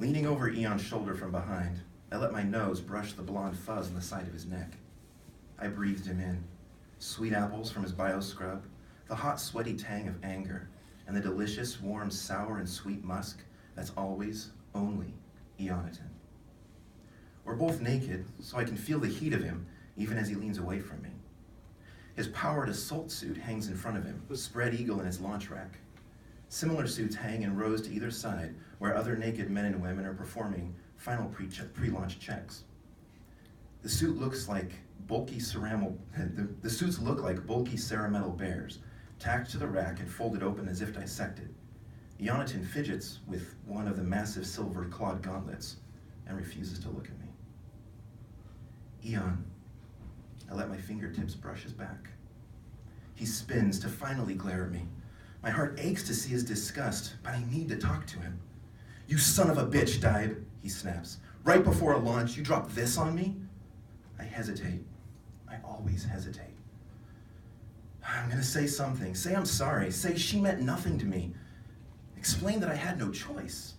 Leaning over Eon's shoulder from behind, I let my nose brush the blonde fuzz on the side of his neck. I breathed him in. Sweet apples from his bio-scrub, the hot, sweaty tang of anger, and the delicious, warm, sour, and sweet musk that's always, only Eonaton. We're both naked, so I can feel the heat of him even as he leans away from me. His powered assault suit hangs in front of him, spread eagle in its launch rack. Similar suits hang in rows to either side where other naked men and women are performing final pre-launch checks. The suits look like bulky cerametal bears, tacked to the rack and folded open as if dissected. Eonaton fidgets with one of the massive silver clawed gauntlets and refuses to look at me. Eon. I let my fingertips brush his back. He spins to finally glare at me. My heart aches to see his disgust, but I need to talk to him. You son of a bitch, Dibe, he snaps. Right before a launch, you drop this on me? I hesitate. I always hesitate. I'm gonna say something. Say I'm sorry. Say she meant nothing to me. Explain that I had no choice.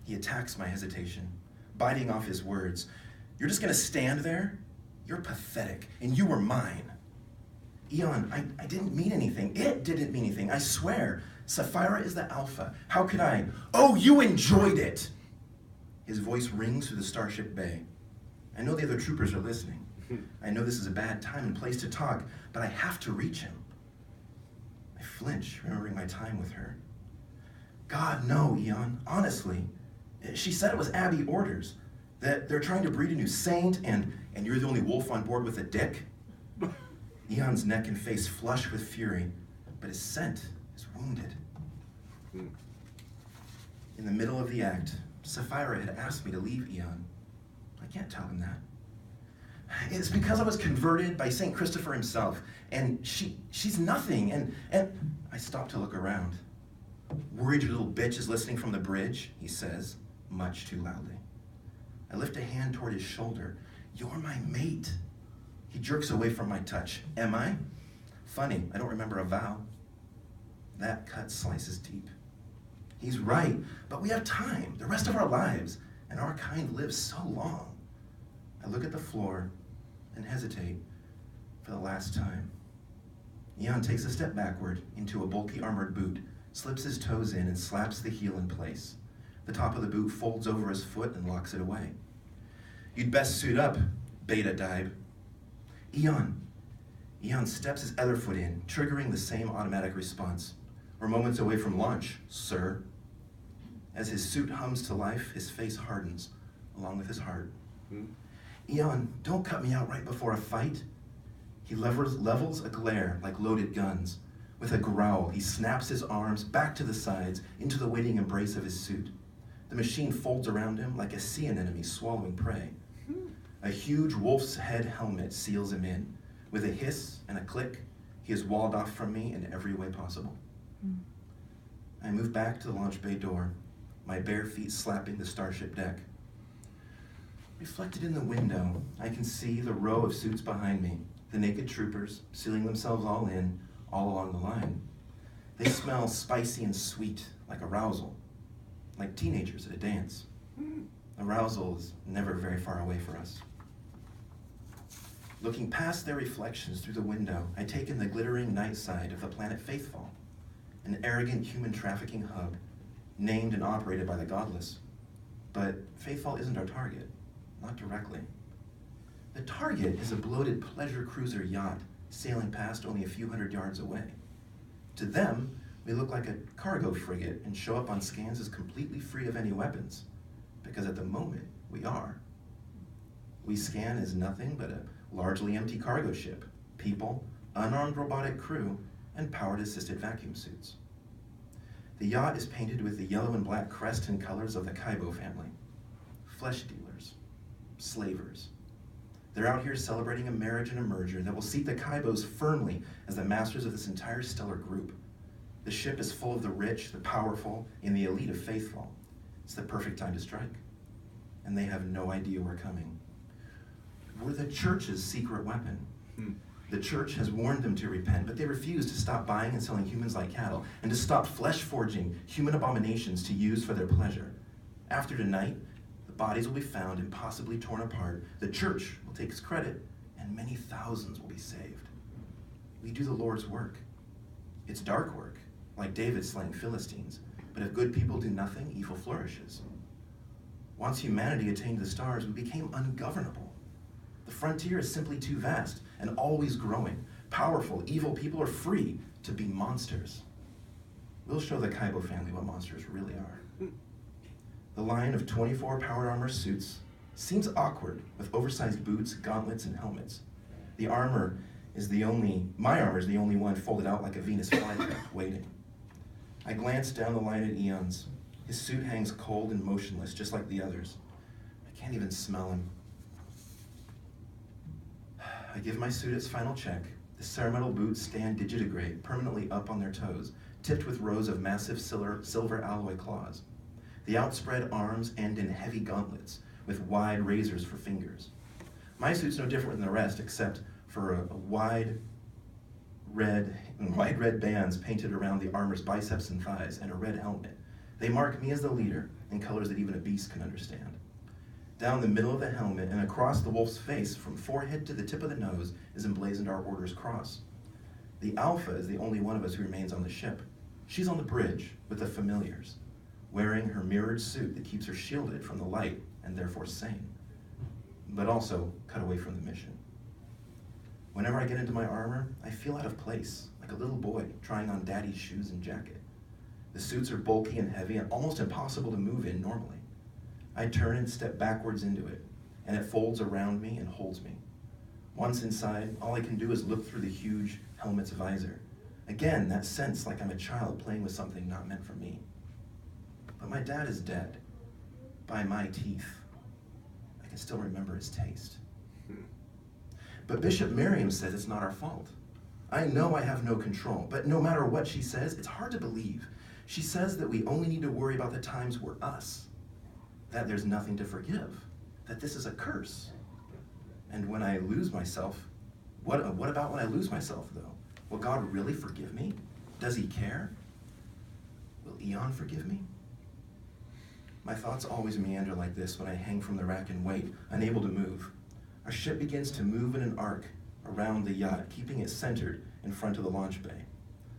He attacks my hesitation, biting off his words. You're just gonna stand there? You're pathetic, and you were mine. Eon, I didn't mean anything. It didn't mean anything, I swear. Sapphira is the alpha. How could I? Oh, you enjoyed it! His voice rings through the Starship Bay. I know the other troopers are listening. I know this is a bad time and place to talk, but I have to reach him. I flinch, remembering my time with her. God, no, Eon, honestly. She said it was Abby orders, that they're trying to breed a new saint, and you're the only wolf on board with a dick. Eon's neck and face flush with fury, but his scent is wounded. In the middle of the act, Sapphira had asked me to leave Eon. I can't tell him that. It's because I was converted by St. Christopher himself, and she's nothing, and I stop to look around. Worried your little bitch is listening from the bridge, he says, much too loudly. I lift a hand toward his shoulder. You're my mate. He jerks away from my touch. Am I? Funny, I don't remember a vow. That cut slices deep. He's right, but we have time, the rest of our lives, and our kind lives so long. I look at the floor and hesitate for the last time. Eon takes a step backward into a bulky armored boot, slips his toes in and slaps the heel in place. The top of the boot folds over his foot and locks it away. You'd best suit up, Beta Dibe. Eon steps his other foot in, triggering the same automatic response. We're moments away from launch, sir. As his suit hums to life, his face hardens, along with his heart. Eon, don't cut me out right before a fight. He levels a glare like loaded guns. With a growl, he snaps his arms back to the sides into the waiting embrace of his suit. The machine folds around him like a sea anemone swallowing prey. A huge wolf's head helmet seals him in. With a hiss and a click, he is walled off from me in every way possible. I move back to the launch bay door, my bare feet slapping the Starship deck. Reflected in the window, I can see the row of suits behind me, the naked troopers sealing themselves all in, all along the line. They smell spicy and sweet, like arousal, like teenagers at a dance. Arousal is never very far away for us. Looking past their reflections through the window, I take in the glittering night side of the planet Faithfall, an arrogant human trafficking hub, named and operated by the godless. But Faithfall isn't our target, not directly. The target is a bloated pleasure cruiser yacht sailing past only a few hundred yards away. To them, we look like a cargo frigate and show up on scans as completely free of any weapons, because at the moment, we are. We scan as nothing but a largely empty cargo ship, people, unarmed robotic crew, and powered assisted vacuum suits. The yacht is painted with the yellow and black crest and colors of the Kaibo family. Flesh dealers, slavers. They're out here celebrating a marriage and a merger that will seat the Kaibos firmly as the masters of this entire stellar group. The ship is full of the rich, the powerful, and the elite of Faithfall. It's the perfect time to strike. And they have no idea we're coming. We're the church's secret weapon. The church has warned them to repent, but they refuse to stop buying and selling humans like cattle, and to stop flesh-forging human abominations to use for their pleasure. After tonight, the bodies will be found and possibly torn apart. The church will take its credit, and many thousands will be saved. We do the Lord's work. It's dark work, like David slaying Philistines. But if good people do nothing, evil flourishes. Once humanity attained the stars, we became ungovernable. The frontier is simply too vast and always growing. Powerful, evil people are free to be monsters. We'll show the Kaibo family what monsters really are. The line of 24 power armor suits seems awkward with oversized boots, gauntlets, and helmets. My armor is the only one folded out like a Venus flytrap, waiting. I glance down the line at Eon's. His suit hangs cold and motionless, just like the others. I can't even smell him. I give my suit its final check. The ceremonial boots stand digitigrade, permanently up on their toes, tipped with rows of massive silver alloy claws. The outspread arms end in heavy gauntlets, with wide razors for fingers. My suit's no different than the rest, except for a wide red bands painted around the armor's biceps and thighs, and a red helmet. They mark me as the leader in colors that even a beast can understand. Down the middle of the helmet and across the wolf's face, from forehead to the tip of the nose, is emblazoned our order's cross. The Alpha is the only one of us who remains on the ship. She's on the bridge with the familiars, wearing her mirrored suit that keeps her shielded from the light and therefore sane, but also cut away from the mission. Whenever I get into my armor, I feel out of place, like a little boy trying on daddy's shoes and jacket. The suits are bulky and heavy and almost impossible to move in normally. I turn and step backwards into it, and it folds around me and holds me. Once inside, all I can do is look through the huge helmet's visor. Again, that sense like I'm a child playing with something not meant for me. But my dad is dead. By my teeth. I can still remember his taste. But Bishop Miriam says it's not our fault. I know I have no control, but no matter what she says, it's hard to believe. She says that we only need to worry about the times we're us, that there's nothing to forgive, that this is a curse. And when I lose myself, what about when I lose myself, though? Will God really forgive me? Does he care? Will Eon forgive me? My thoughts always meander like this when I hang from the rack and wait, unable to move. Our ship begins to move in an arc around the yacht, keeping it centered in front of the launch bay.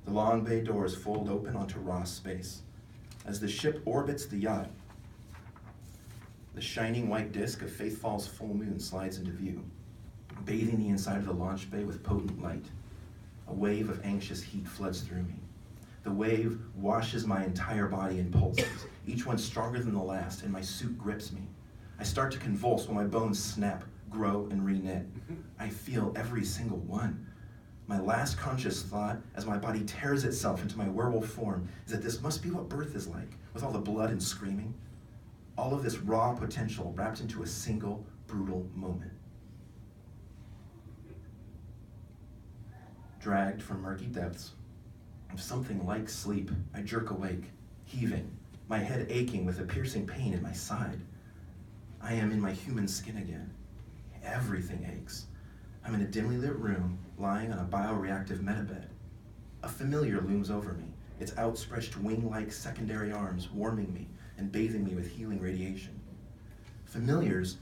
The long bay doors fold open onto raw space. As the ship orbits the yacht, the shining white disk of Faith Fall's full moon slides into view, bathing the inside of the launch bay with potent light. A wave of anxious heat floods through me. The wave washes my entire body in pulses, each one stronger than the last, and my suit grips me. I start to convulse while my bones snap, grow, and reknit. I feel every single one. My last conscious thought, as my body tears itself into my werewolf form, is that this must be what birth is like, with all the blood and screaming. All of this raw potential wrapped into a single, brutal moment. Dragged from murky depths of something like sleep, I jerk awake, heaving, my head aching with a piercing pain in my side. I am in my human skin again. Everything aches. I'm in a dimly lit room, lying on a bioreactive metabed. A familiar looms over me, its outstretched wing-like secondary arms warming me and bathing me with healing radiation. Familiars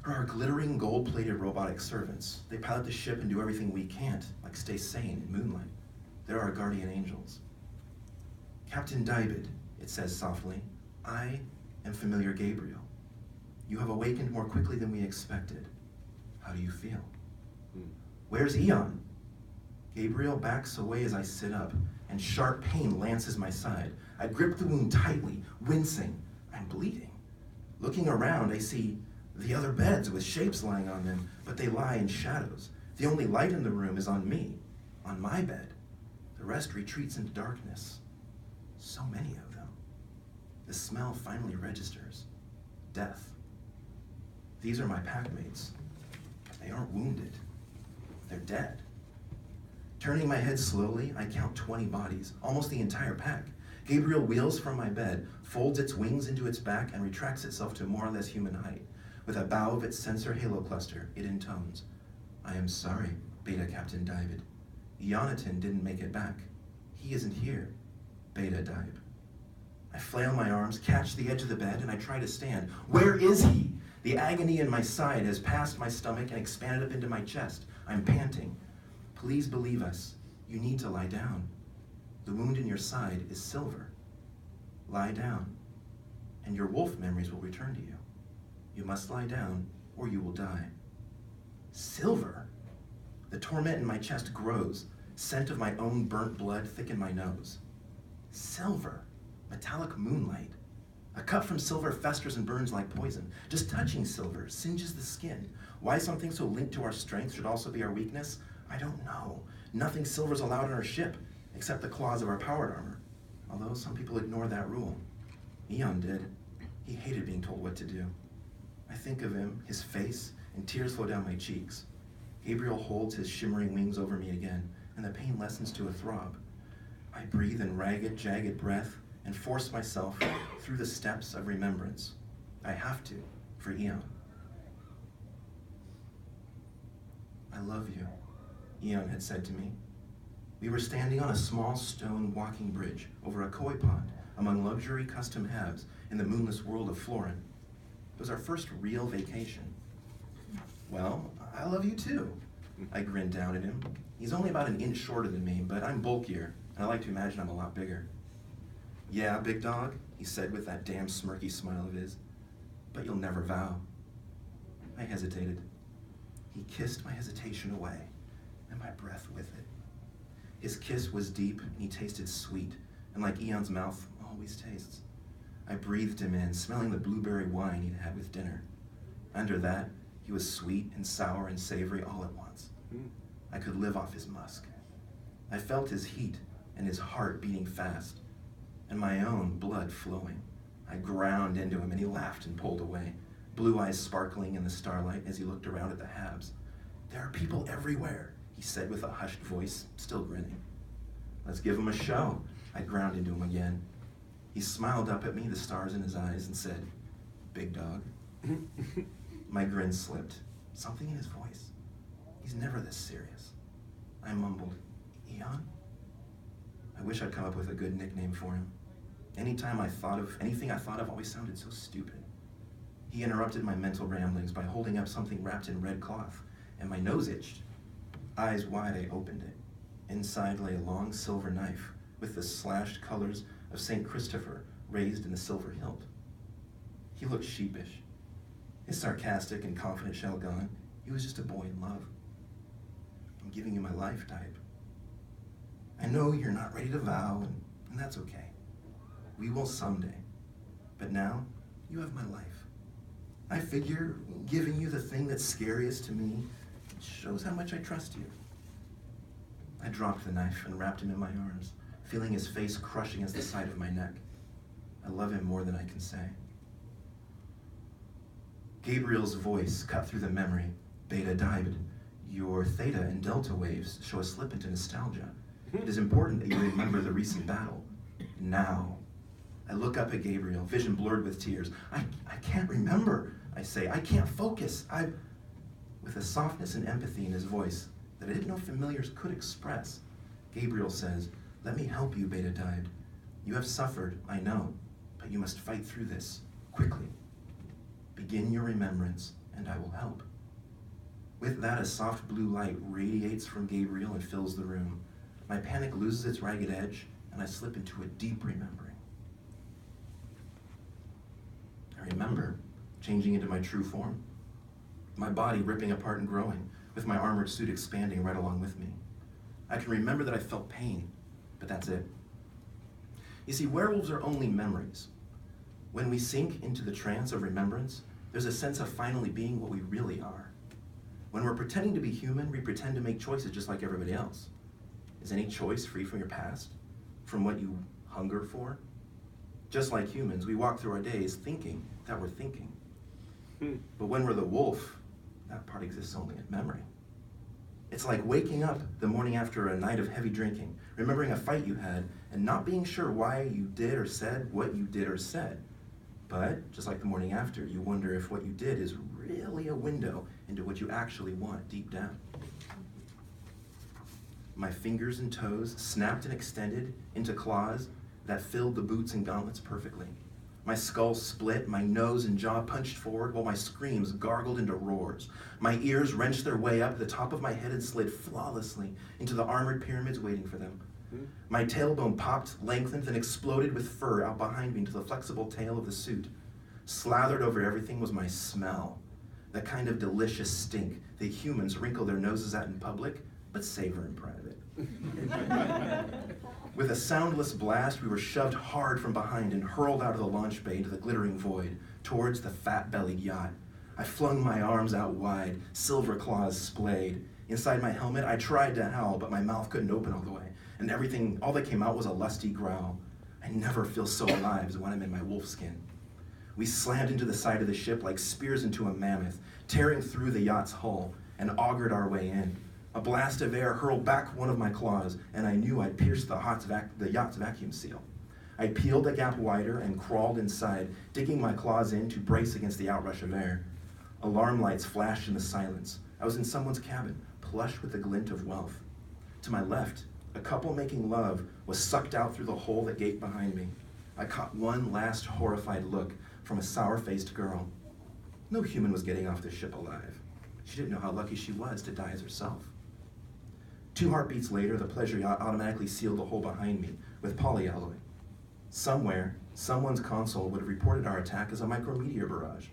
are our glittering gold-plated robotic servants. They pilot the ship and do everything we can't, like stay sane in moonlight. They're our guardian angels. Captain David, it says softly, I am Familiar Gabriel. You have awakened more quickly than we expected. How do you feel? Where's Eon? Gabriel backs away as I sit up, and sharp pain lances my side. I grip the wound tightly, wincing. I'm bleeding. Looking around, I see the other beds with shapes lying on them, but they lie in shadows. The only light in the room is on me, on my bed. The rest retreats into darkness. So many of them. The smell finally registers. Death. These are my packmates. They aren't wounded. They're dead. Turning my head slowly, I count 20 bodies, almost the entire pack. Gabriel wheels from my bed, folds its wings into its back, and retracts itself to more or less human height. With a bow of its sensor halo cluster, it intones, I am sorry, Beta Captain David. Ionaton didn't make it back. He isn't here, Beta Daib. I flail my arms, catch the edge of the bed, and I try to stand. Where is he? The agony in my side has passed my stomach and expanded up into my chest. I'm panting. Please believe us. You need to lie down. The wound in your side is silver. Lie down, and your wolf memories will return to you. You must lie down, or you will die. Silver? The torment in my chest grows. Scent of my own burnt blood thicken my nose. Silver, metallic moonlight. A cut from silver festers and burns like poison. Just touching silver singes the skin. Why something so linked to our strength should also be our weakness, I don't know. Nothing silver's allowed on our ship, except the claws of our powered armor. Although some people ignore that rule. Eon did. He hated being told what to do. I think of him, his face, and tears flow down my cheeks. Gabriel holds his shimmering wings over me again, and the pain lessens to a throb. I breathe in ragged, jagged breath and force myself through the steps of remembrance. I have to, for Eon. I love you, Eon had said to me. We were standing on a small stone walking bridge over a koi pond among luxury custom halves in the moonless world of Florin. It was our first real vacation. Well, I love you too. I grinned down at him. He's only about an inch shorter than me, but I'm bulkier, and I like to imagine I'm a lot bigger. Yeah, big dog, he said with that damn smirky smile of his, but you'll never vow. I hesitated. He kissed my hesitation away, and my breath with it. His kiss was deep, and he tasted sweet, and like Eon's mouth always tastes. I breathed him in, smelling the blueberry wine he'd had with dinner. Under that, he was sweet and sour and savory all at once. I could live off his musk. I felt his heat and his heart beating fast, and my own blood flowing. I ground into him, and he laughed and pulled away, blue eyes sparkling in the starlight as he looked around at the halves. There are people everywhere, he said with a hushed voice, still grinning. Let's give him a show. I ground into him again. He smiled up at me, the stars in his eyes, and said, big dog. My grin slipped. Something in his voice. He's never this serious. I mumbled, Eon? I wish I'd come up with a good nickname for him. Anything I thought of always sounded so stupid. He interrupted my mental ramblings by holding up something wrapped in red cloth, and my nose itched. Eyes wide, I opened it. Inside lay a long silver knife with the slashed colors of St. Christopher raised in the silver hilt. He looked sheepish. His sarcastic and confident shell gone, he was just a boy in love. I'm giving you my life type. I know you're not ready to vow, and that's okay. We will someday. But now, you have my life. I figure giving you the thing that's scariest to me shows how much I trust you. I dropped the knife and wrapped him in my arms, feeling his face crush against the side of my neck. I love him more than I can say. Gabriel's voice cut through the memory. Beta died. Your theta and delta waves show a slip into nostalgia. It is important that you remember the recent battle. Now. I look up at Gabriel, vision blurred with tears. I can't remember, I say. I can't focus. With a softness and empathy in his voice that I didn't know familiars could express, Gabriel says, let me help you, Beta died. You have suffered, I know, but you must fight through this, quickly. Begin your remembrance, and I will help. With that, a soft blue light radiates from Gabriel and fills the room. My panic loses its ragged edge, and I slip into a deep remembering. I remember changing into my true form, my body ripping apart and growing, with my armored suit expanding right along with me. I can remember that I felt pain, but that's it. You see, werewolves are only memories. When we sink into the trance of remembrance, there's a sense of finally being what we really are. When we're pretending to be human, we pretend to make choices just like everybody else. Is any choice free from your past? From what you hunger for? Just like humans, we walk through our days thinking that we're thinking. But when we're the wolf, that part exists only in memory. It's like waking up the morning after a night of heavy drinking, remembering a fight you had, and not being sure why you did or said what you did or said. But, just like the morning after, you wonder if what you did is really a window into what you actually want deep down. My fingers and toes snapped and extended into claws, that filled the boots and gauntlets perfectly. My skull split, my nose and jaw punched forward, while my screams gargled into roars. My ears wrenched their way up the top of my head and slid flawlessly into the armored pyramids waiting for them. My tailbone popped, lengthened, then exploded with fur out behind me into the flexible tail of the suit. Slathered over everything was my smell, that kind of delicious stink that humans wrinkle their noses at in public, but savor in private. With a soundless blast, we were shoved hard from behind and hurled out of the launch bay into the glittering void, towards the fat-bellied yacht. I flung my arms out wide, silver claws splayed. Inside my helmet, I tried to howl, but my mouth couldn't open all the way, and all that came out was a lusty growl. I never feel so alive as when I'm in my wolf skin. We slammed into the side of the ship like spears into a mammoth, tearing through the yacht's hull, and augured our way in. A blast of air hurled back one of my claws, and I knew I'd pierced the yacht's vacuum seal. I peeled the gap wider and crawled inside, digging my claws in to brace against the outrush of air. Alarm lights flashed in the silence. I was in someone's cabin, plush with the glint of wealth. To my left, a couple making love was sucked out through the hole that gaped behind me. I caught one last horrified look from a sour-faced girl. No human was getting off the ship alive. She didn't know how lucky she was to die as herself. 2 heartbeats later, the pleasure yacht automatically sealed the hole behind me with polyalloy. Somewhere, someone's console would have reported our attack as a micrometeor barrage.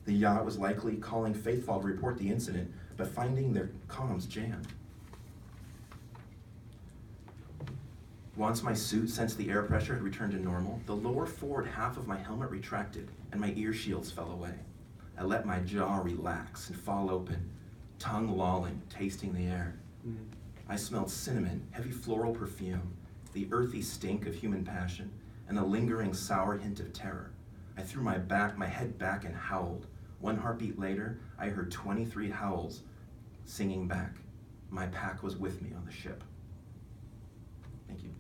The yacht was likely calling Faithfall to report the incident, but finding their comms jammed. Once my suit sensed the air pressure had returned to normal, the lower forward half of my helmet retracted and my ear shields fell away. I let my jaw relax and fall open, tongue lolling, tasting the air. I smelled cinnamon, heavy floral perfume, the earthy stink of human passion, and a lingering sour hint of terror. I threw my head back and howled. 1 heartbeat later, I heard 23 howls singing back. My pack was with me on the ship. Thank you.